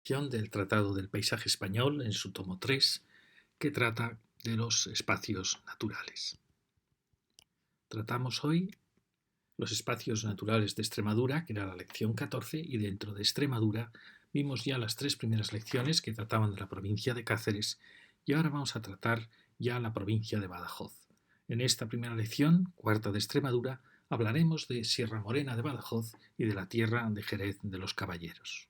Del Tratado del Paisaje Español en su tomo 3, que trata de los espacios naturales. Tratamos hoy los espacios naturales de Extremadura, que era la lección 14, y dentro de Extremadura vimos ya las tres primeras lecciones que trataban de la provincia de Cáceres, y ahora vamos a tratar ya la provincia de Badajoz. En esta primera lección, cuarta de Extremadura, hablaremos de Sierra Morena de Badajoz y de la tierra de Jerez de los Caballeros.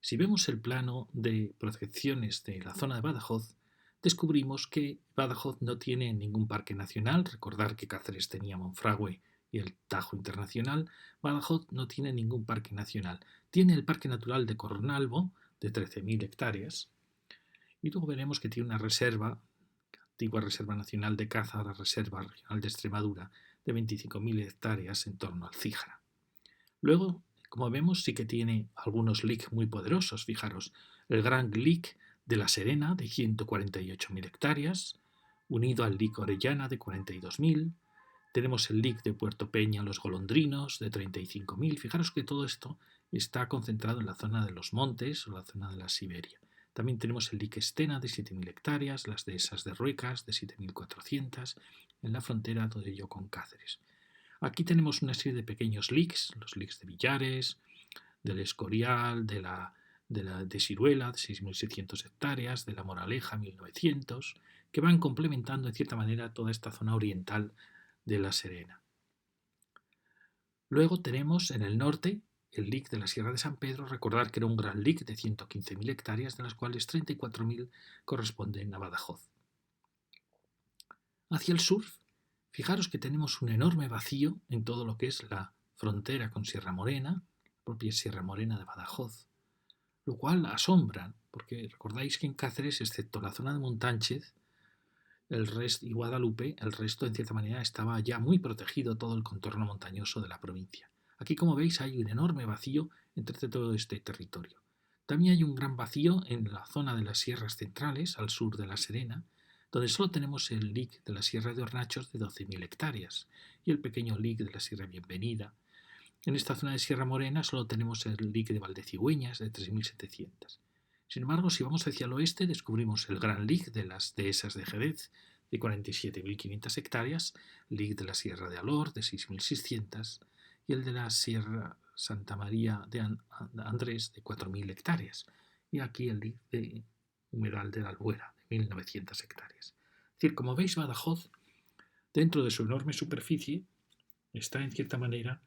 Si vemos el plano de protecciones de la zona de Badajoz, descubrimos que Badajoz no tiene ningún parque nacional. Recordar que Cáceres tenía Monfragüe y el Tajo Internacional. Badajoz no tiene ningún parque nacional. Tiene el Parque Natural de Cornalvo, de 13.000 hectáreas, y luego veremos que tiene una reserva, antigua Reserva Nacional de Caza, la Reserva Regional de Extremadura, de 25.000 hectáreas en torno al Cíjara. Luego, como vemos, sí que tiene algunos LIC muy poderosos. Fijaros, el Gran LIC de La Serena, de 148.000 hectáreas, unido al LIC Orellana, de 42.000. Tenemos el LIC de Puerto Peña, Los Golondrinos, de 35.000. Fijaros que todo esto está concentrado en la zona de los montes o la zona de la Siberia. También tenemos el LIC Estena, de 7.000 hectáreas, las dehesas de Ruecas, de 7.400, en la frontera, todo ello con Cáceres. Aquí tenemos una serie de pequeños LICs, los LICs de Villares, del Escorial, de Siruela, de 6.600 hectáreas, de La Moraleja, 1.900, que van complementando en cierta manera toda esta zona oriental de La Serena. Luego tenemos en el norte el LIC de la Sierra de San Pedro. Recordar que era un gran LIC de 115.000 hectáreas, de las cuales 34.000 corresponden a Badajoz. Hacia el sur, fijaros que tenemos un enorme vacío en todo lo que es la frontera con Sierra Morena, la propia Sierra Morena de Badajoz, lo cual asombra, porque recordáis que en Cáceres, excepto la zona de Montánchez y Guadalupe, el resto en cierta manera estaba ya muy protegido todo el contorno montañoso de la provincia. Aquí, como veis, hay un enorme vacío entre todo este territorio. También hay un gran vacío en la zona de las sierras centrales, al sur de La Serena, donde solo tenemos el LIC de la Sierra de Hornachos de 12.000 hectáreas y el pequeño LIC de la Sierra Bienvenida. En esta zona de Sierra Morena solo tenemos el LIC de Valdecigüeñas de 3.700. Sin embargo, si vamos hacia el oeste, descubrimos el gran LIC de las dehesas de Jerez de 47.500 hectáreas, LIC de la Sierra de Alor de 6.600 y el de la Sierra Santa María de Andrés de 4.000 hectáreas. Y aquí el LIC de Humedal de la Albuera de 1.900 hectáreas. Es decir, como veis, Badajoz, dentro de su enorme superficie, está en cierta manera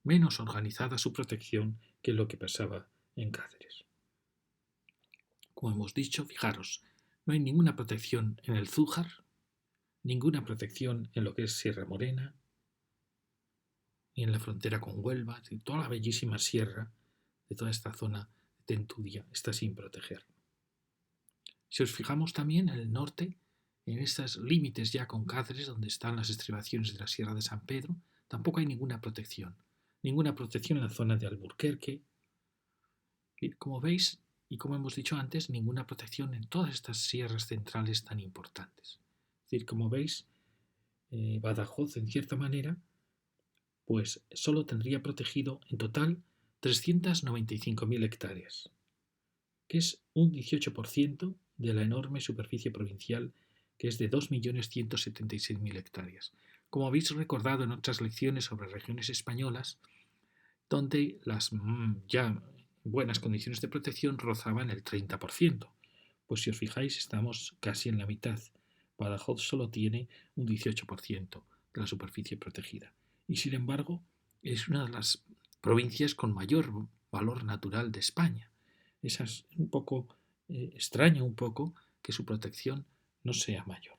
menos organizada su protección que lo que pasaba en Cáceres. Como hemos dicho, fijaros, no hay ninguna protección en el Zújar, ninguna protección en lo que es Sierra Morena, ni en la frontera con Huelva. Toda la bellísima sierra de toda esta zona de Tentudia está sin proteger. Si os fijamos también en el norte, en estos límites ya con Cáceres, donde están las estribaciones de la Sierra de San Pedro, tampoco hay ninguna protección. Ninguna protección en la zona de Alburquerque. Y como veis, y como hemos dicho antes, ninguna protección en todas estas sierras centrales tan importantes. Es decir, como veis, Badajoz, en cierta manera, pues solo tendría protegido en total 395.000 hectáreas, que es un 18% de la enorme superficie provincial, que es de 2.176.000 hectáreas. Como habéis recordado en otras lecciones sobre regiones españolas, donde las ya buenas condiciones de protección rozaban el 30%. Pues si os fijáis, estamos casi en la mitad. Badajoz solo tiene un 18% de la superficie protegida. Y sin embargo, es una de las provincias con mayor valor natural de España. Es un poco extraño un poco que su protección no sea mayor.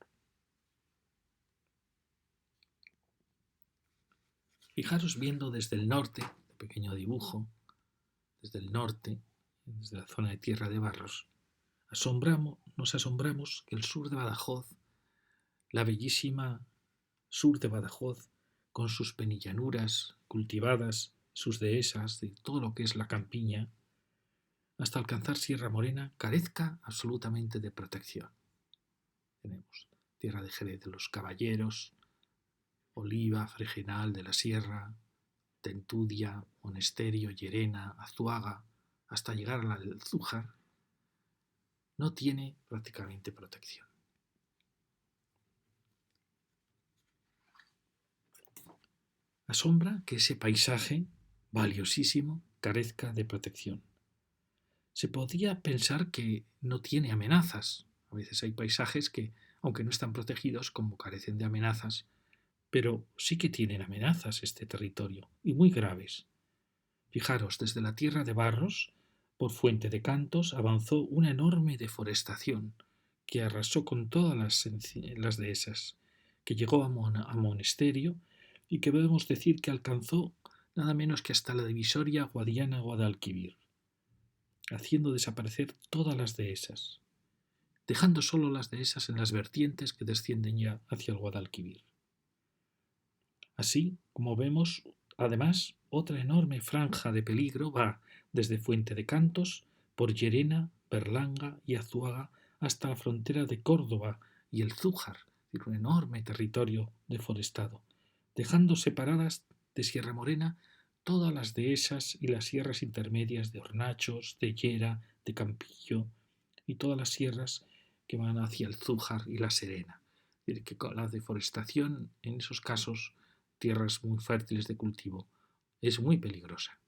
Fijaros viendo desde el norte, pequeño dibujo, desde el norte, desde la zona de Tierra de Barros, nos asombramos que el sur de Badajoz, la bellísima sur de Badajoz, con sus penillanuras cultivadas, sus dehesas, de todo lo que es la campiña, hasta alcanzar Sierra Morena, carezca absolutamente de protección. Tenemos Tierra de Jerez de los Caballeros, Oliva, Fregenal de la Sierra, Tentudia, Monesterio, Llerena, Azuaga, hasta llegar a la del Zújar, no tiene prácticamente protección. Asombra que ese paisaje valiosísimo carezca de protección. Se podría pensar que no tiene amenazas. A veces hay paisajes que, aunque no están protegidos, como carecen de amenazas, pero sí que tienen amenazas este territorio, y muy graves. Fijaros, desde la tierra de Barros, por Fuente de Cantos, avanzó una enorme deforestación que arrasó con todas las dehesas, que llegó a Monesterio y que podemos decir que alcanzó nada menos que hasta la divisoria Guadiana-Guadalquivir, haciendo desaparecer todas las dehesas, dejando solo las dehesas en las vertientes que descienden ya hacia el Guadalquivir. Así, como vemos, además, otra enorme franja de peligro va desde Fuente de Cantos, por Llerena, Berlanga y Azuaga hasta la frontera de Córdoba y el Zújar, es decir, un enorme territorio deforestado, dejando separadas de Sierra Morena todas las dehesas y las sierras intermedias de Hornachos, de Llera, de Campillo y todas las sierras que van hacia el Zújar y la Serena. Es decir, que con la deforestación, en esos casos, tierras muy fértiles de cultivo, es muy peligrosa.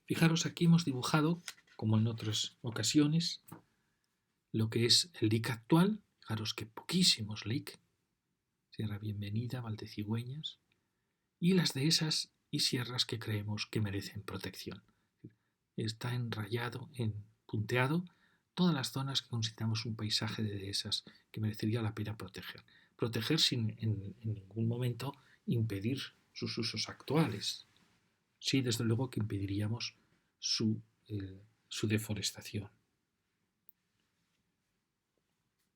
Fijaros, aquí hemos dibujado, como en otras ocasiones, lo que es el lic actual. Fijaros que poquísimos lic, Sierra Bienvenida, Valdecigüeñas, y las dehesas y sierras que creemos que merecen protección. Está enrayado, punteado, todas las zonas que consideramos un paisaje de dehesas que merecería la pena proteger. Proteger sin en ningún momento impedir sus usos actuales. Sí, desde luego que impediríamos su deforestación.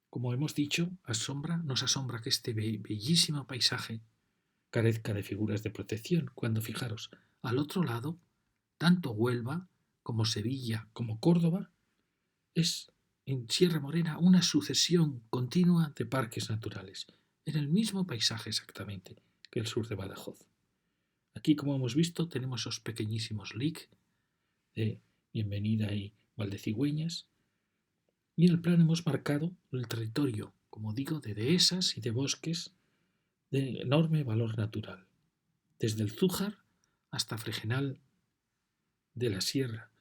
Como hemos dicho, nos asombra que este bellísimo paisaje carezca de figuras de protección, cuando fijaros, al otro lado, tanto Huelva como Sevilla como Córdoba es en Sierra Morena una sucesión continua de parques naturales, en el mismo paisaje exactamente que el sur de Badajoz. Aquí, como hemos visto, tenemos esos pequeñísimos lic de Bienvenida y Valdecigüeñas, y en el plano hemos marcado el territorio, como digo, de dehesas y de bosques de enorme valor natural, desde el Zújar hasta Fregenal de la Sierra.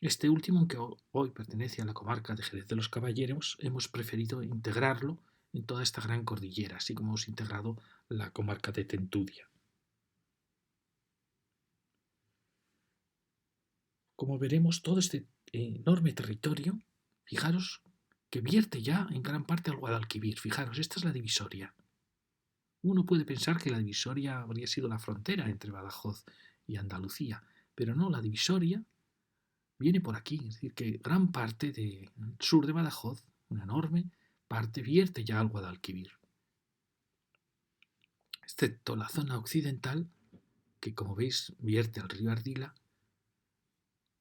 Este último, aunque hoy pertenece a la comarca de Jerez de los Caballeros, hemos preferido integrarlo en toda esta gran cordillera, así como hemos integrado la comarca de Tentudia. Como veremos, todo este enorme territorio, fijaros, que vierte ya en gran parte al Guadalquivir. Fijaros, esta es la divisoria. Uno puede pensar que la divisoria habría sido la frontera entre Badajoz y Andalucía, pero no, la divisoria viene por aquí, es decir, que gran parte del sur de Badajoz, una enorme parte, vierte ya al Guadalquivir, excepto la zona occidental, que como veis vierte al río Ardila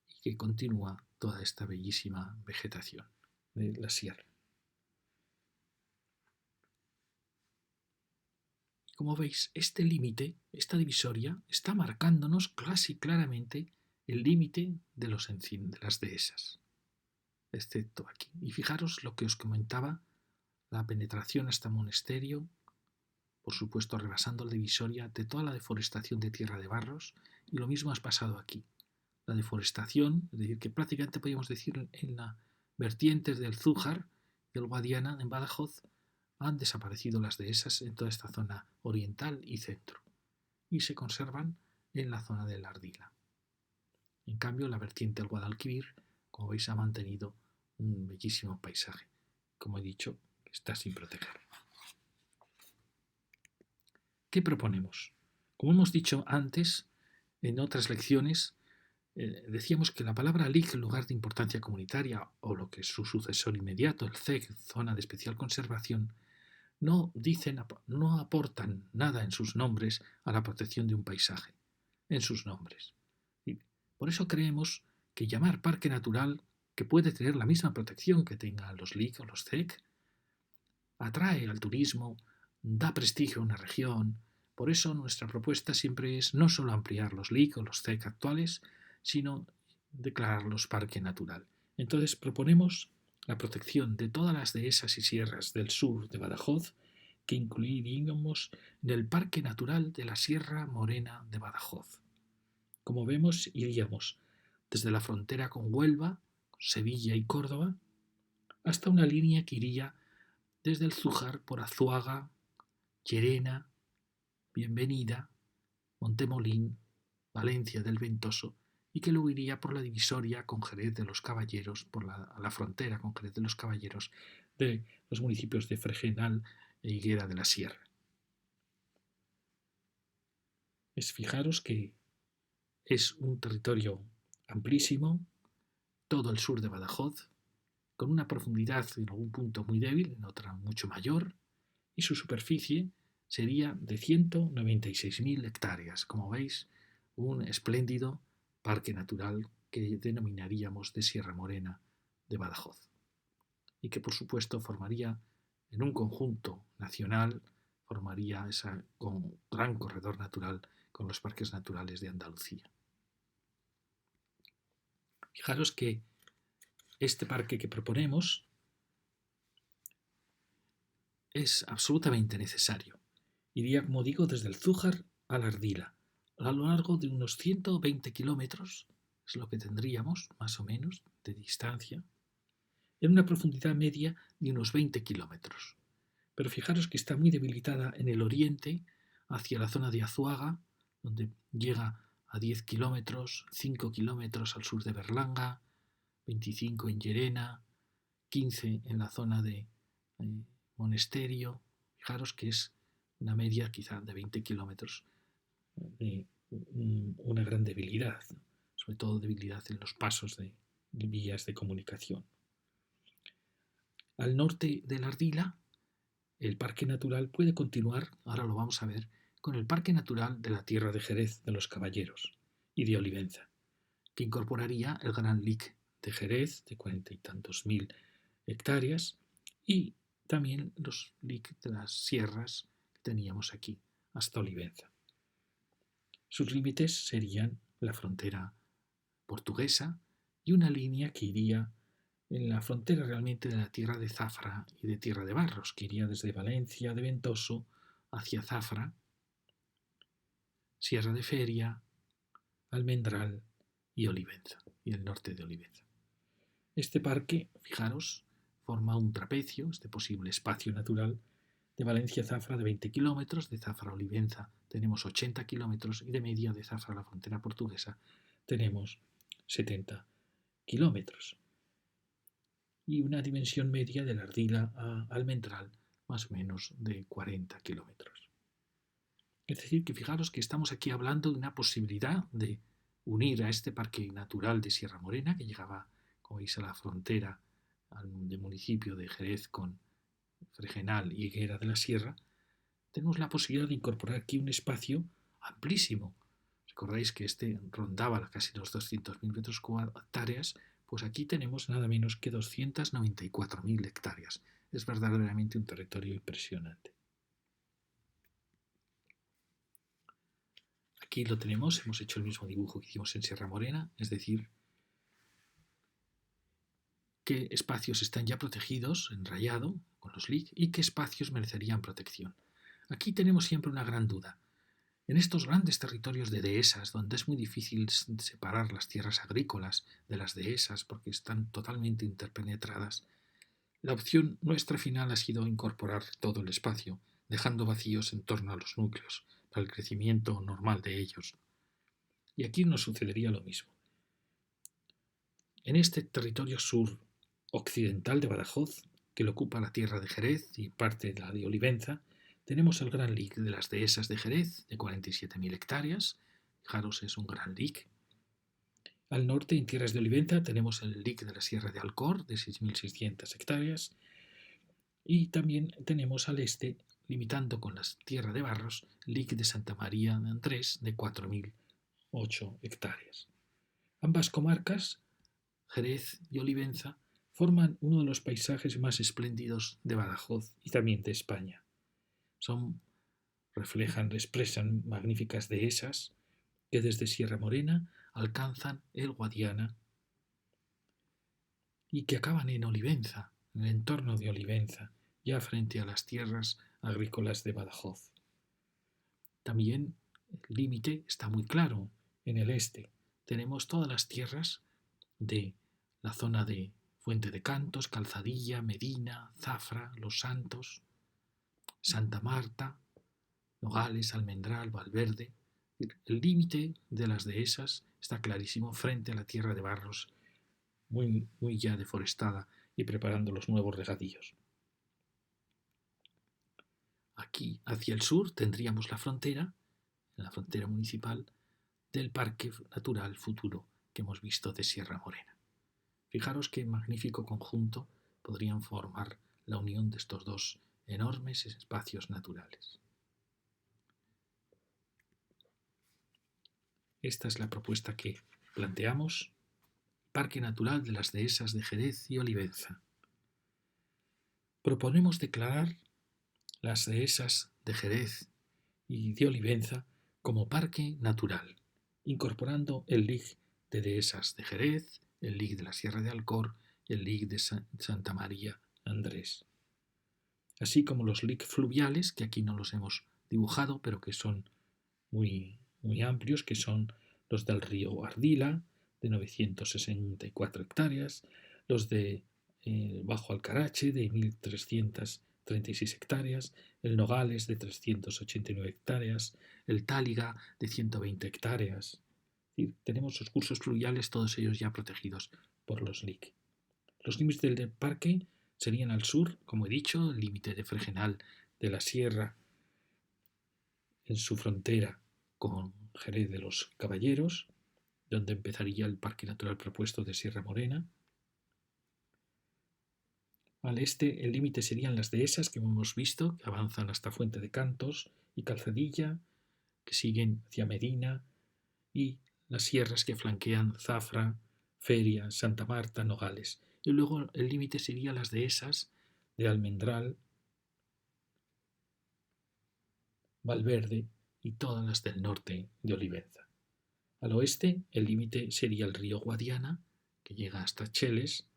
y que continúa toda esta bellísima vegetación de la sierra. Como veis, este límite, esta divisoria, está marcándonos casi claramente el límite de las dehesas, excepto aquí. Y fijaros lo que os comentaba, la penetración hasta Monesterio, por supuesto rebasando la divisoria de toda la deforestación de Tierra de Barros, y lo mismo ha pasado aquí. La deforestación, es decir, que prácticamente podríamos decir en las vertientes del Zújar, del Guadiana, en Badajoz, han desaparecido las dehesas en toda esta zona oriental y centro, y se conservan en la zona del Ardila. En cambio, la vertiente del Guadalquivir, como veis, ha mantenido un bellísimo paisaje. Como he dicho, está sin proteger. ¿Qué proponemos? Como hemos dicho antes, en otras lecciones, decíamos que la palabra LIC, lugar de importancia comunitaria, o lo que es su sucesor inmediato, el ZEC, zona de especial conservación, no aportan nada en sus nombres a la protección de un paisaje, en sus nombres. Y por eso creemos que llamar parque natural, que puede tener la misma protección que tengan los LIC o los ZEC, atrae al turismo, da prestigio a una región, Por eso nuestra propuesta siempre es no solo ampliar los LIC o los CEC actuales, sino declararlos parque natural. Entonces proponemos la protección de todas las dehesas y sierras del sur de Badajoz, que incluiríamos en el Parque Natural de la Sierra Morena de Badajoz. Como vemos, iríamos desde la frontera con Huelva, Sevilla y Córdoba, hasta una línea que iría desde el Zújar por Azuaga, Llerena, Bienvenida, Montemolín, Valencia del Ventoso, y que luego iría por la divisoria con Jerez de los Caballeros, por la frontera con Jerez de los Caballeros de los municipios de Fregenal e Higuera de la Sierra. Fijaros que es un territorio amplísimo, todo el sur de Badajoz, con una profundidad en algún punto muy débil, en otra mucho mayor, y su superficie sería de 196.000 hectáreas. Como veis, un espléndido parque natural que denominaríamos de Sierra Morena de Badajoz, y que por supuesto formaría en un conjunto nacional, formaría ese gran corredor natural con los parques naturales de Andalucía. Fijaros que este parque que proponemos es absolutamente necesario. Iría, como digo, desde el Zújar a la Ardila, a lo largo de unos 120 kilómetros, es lo que tendríamos, más o menos, de distancia, en una profundidad media de unos 20 kilómetros. Pero fijaros que está muy debilitada en el oriente, hacia la zona de Azuaga, donde llega a 10 kilómetros, 5 kilómetros al sur de Berlanga, 25 en Llerena, 15 en la zona de Monesterio. Fijaros que es una media quizá de 20 kilómetros de una gran debilidad, sobre todo debilidad en los pasos de vías de comunicación. Al norte de la Ardila, el parque natural puede continuar, ahora lo vamos a ver, con el parque natural de la Tierra de Jerez de los Caballeros y de Olivenza, que incorporaría el Gran Lic de Jerez de 40 y tantos mil hectáreas y también los LIC de las sierras que teníamos aquí hasta Olivenza. Sus límites serían la frontera portuguesa y una línea que iría en la frontera realmente de la tierra de Zafra y de Tierra de Barros, que iría desde Valencia de Ventoso hacia Zafra, Sierra de Feria, Almendral y Olivenza, y el norte de Olivenza. Este parque, fijaros, forma un trapecio, este posible espacio natural, de Valencia a Zafra de 20 kilómetros, de Zafra a Olivenza tenemos 80 kilómetros y de media de Zafra a la frontera portuguesa tenemos 70 kilómetros. Y una dimensión media de la Ardila a Almendral más o menos de 40 kilómetros. Es decir, que fijaros que estamos aquí hablando de una posibilidad de unir a este parque natural de Sierra Morena, que llegaba, como veis, a la frontera del municipio de Jerez con Fregenal y Higuera de la Sierra, tenemos la posibilidad de incorporar aquí un espacio amplísimo. Recordáis que este rondaba casi los 200.000 metros hectáreas, pues aquí tenemos nada menos que 294.000 hectáreas. Es verdaderamente un territorio impresionante. Aquí lo tenemos, hemos hecho el mismo dibujo que hicimos en Sierra Morena, es decir, qué espacios están ya protegidos en rayado con los LIC y qué espacios merecerían protección. Aquí tenemos siempre una gran duda. En estos grandes territorios de dehesas, donde es muy difícil separar las tierras agrícolas de las dehesas porque están totalmente interpenetradas, la opción nuestra final ha sido incorporar todo el espacio, dejando vacíos en torno a los núcleos, para el crecimiento normal de ellos. Y aquí nos sucedería lo mismo. En este territorio sur occidental de Badajoz, que lo ocupa la tierra de Jerez y parte de la de Olivenza, tenemos el Gran Lic de las dehesas de Jerez, de 47.000 hectáreas. Fijaros, es un Gran Lic. Al norte, en tierras de Olivenza, tenemos el Lic de la Sierra de Alcor, de 6.600 hectáreas. Y también tenemos al este, limitando con la Tierra de Barros, el Lic de Santa María de Andrés, de 4.008 hectáreas. Ambas comarcas, Jerez y Olivenza, forman uno de los paisajes más espléndidos de Badajoz y también de España. Son reflejan, expresan magníficas dehesas que desde Sierra Morena alcanzan el Guadiana y que acaban en Olivenza, en el entorno de Olivenza, ya frente a las tierras agrícolas de Badajoz. También el límite está muy claro. En el este tenemos todas las tierras de la zona de Fuente de Cantos, Calzadilla, Medina, Zafra, Los Santos, Santa Marta, Nogales, Almendral, Valverde. El límite de las dehesas está clarísimo frente a la tierra de Barros, muy ya deforestada y preparando los nuevos regadíos. Aquí, hacia el sur, tendríamos la frontera municipal del Parque Natural Futuro que hemos visto de Sierra Morena. Fijaros qué magnífico conjunto podrían formar la unión de estos dos enormes espacios naturales. Esta es la propuesta que planteamos: Parque Natural de las Dehesas de Jerez y Olivenza. Proponemos declarar las dehesas de Jerez y de Olivenza como parque natural, incorporando el LIG de dehesas de Jerez, el LIG de la Sierra de Alcor y el LIG de Santa María Andrés, así como los LIG fluviales, que aquí no los hemos dibujado, pero que son muy amplios, que son los del río Ardila, de 964 hectáreas, los de Bajo Alcarache, de 1336 hectáreas, el Nogales, de 389 hectáreas, el Táliga, de 120 hectáreas. Y tenemos los cursos fluviales, todos ellos ya protegidos por los LIC. Los límites del parque serían al sur, como he dicho, el límite de Fregenal de la Sierra en su frontera con Jerez de los Caballeros, donde empezaría el Parque Natural propuesto de Sierra Morena. Al este el límite serían las dehesas que hemos visto, que avanzan hasta Fuente de Cantos y Calzadilla, que siguen hacia Medina, y las sierras que flanquean Zafra, Feria, Santa Marta, Nogales. Y luego el límite sería las dehesas de Almendral, Valverde y todas las del norte de Olivenza. Al oeste el límite sería el río Guadiana, que llega hasta Cheles,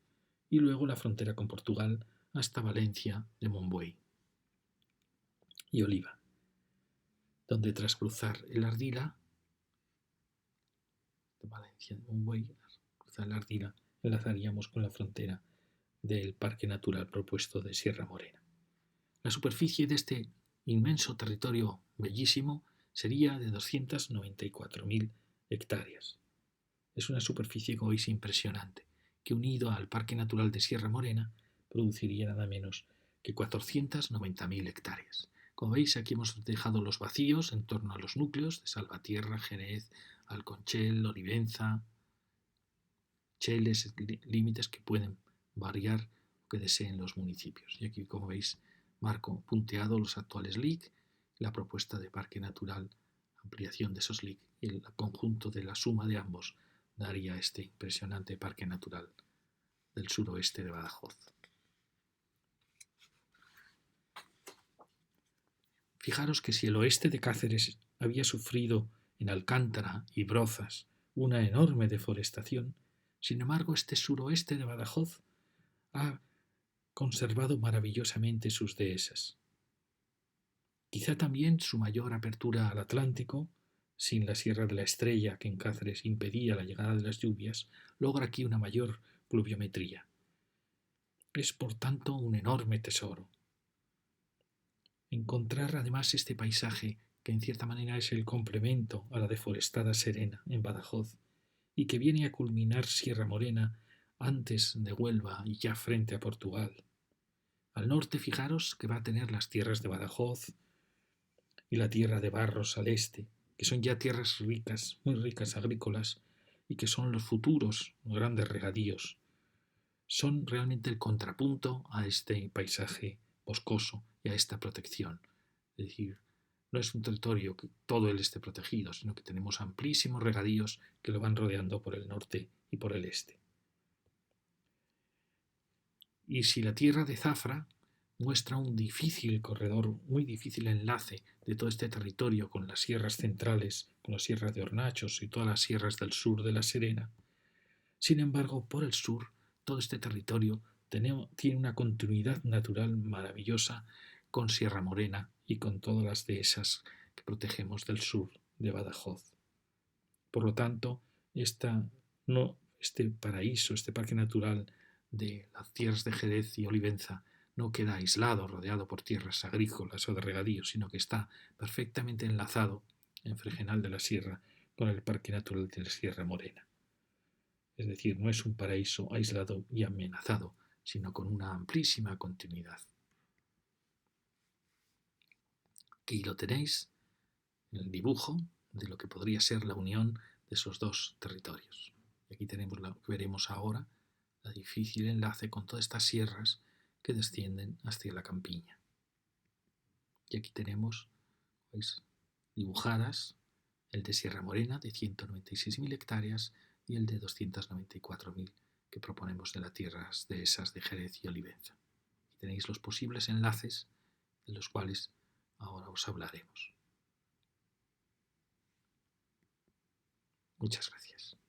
y luego la frontera con Portugal hasta Valencia de Monbuey y Oliva, donde tras cruzar el Ardila, de Valencia de Monbuey, cruzar el Ardila, enlazaríamos con la frontera del Parque Natural propuesto de Sierra Morena. La superficie de este inmenso territorio bellísimo sería de 294.000 hectáreas. Es una superficie, como veis, impresionante, que unido al Parque Natural de Sierra Morena produciría nada menos que 490.000 hectáreas. Como veis, aquí hemos dejado los vacíos en torno a los núcleos de Salvatierra, Jerez, Alconchel, Olivenza, Cheles, límites que pueden variar lo que deseen los municipios. Y aquí, como veis, marco punteado los actuales LIC, la propuesta de Parque Natural, ampliación de esos LIC y el conjunto de la suma de ambos daría este impresionante Parque Natural del suroeste de Badajoz. Fijaros que si el oeste de Cáceres había sufrido en Alcántara y Brozas una enorme deforestación, sin embargo este suroeste de Badajoz ha conservado maravillosamente sus dehesas. Quizá también su mayor apertura al Atlántico, sin la Sierra de la Estrella que en Cáceres impedía la llegada de las lluvias, logra aquí una mayor pluviometría. Es por tanto un enorme tesoro. Encontrar además este paisaje, que en cierta manera es el complemento a la deforestada Serena en Badajoz, y que viene a culminar Sierra Morena antes de Huelva y ya frente a Portugal. Al norte, fijaros que va a tener las tierras de Badajoz y la tierra de Barros al este, que son ya tierras ricas, muy ricas agrícolas, y que son los futuros grandes regadíos. Son realmente el contrapunto a este paisaje boscoso y a esta protección. Es decir, no es un territorio que todo él esté protegido, sino que tenemos amplísimos regadíos que lo van rodeando por el norte y por el este. Y si la tierra de Zafra muestra un difícil corredor, muy difícil enlace de todo este territorio con las sierras centrales, con la sierra de Hornachos y todas las sierras del sur de la Serena. Sin embargo, por el sur, todo este territorio tiene una continuidad natural maravillosa con Sierra Morena y con todas las dehesas que protegemos del sur de Badajoz. Por lo tanto, este paraíso, este parque natural de las tierras de Jerez y Olivenza no queda aislado, rodeado por tierras agrícolas o de regadío, sino que está perfectamente enlazado en Fregenal de la Sierra con el Parque Natural de la Sierra Morena. Es decir, no es un paraíso aislado y amenazado, sino con una amplísima continuidad. Aquí lo tenéis, el dibujo de lo que podría ser la unión de esos dos territorios. Y aquí tenemos lo que veremos ahora, el difícil enlace con todas estas sierras que descienden hacia la campiña. Y aquí tenemos, ¿veis?, dibujadas el de Sierra Morena de 196.000 hectáreas y el de 294.000 que proponemos de las tierras dehesas de Jerez y Olivenza. Y tenéis los posibles enlaces de los cuales ahora os hablaremos. Muchas gracias.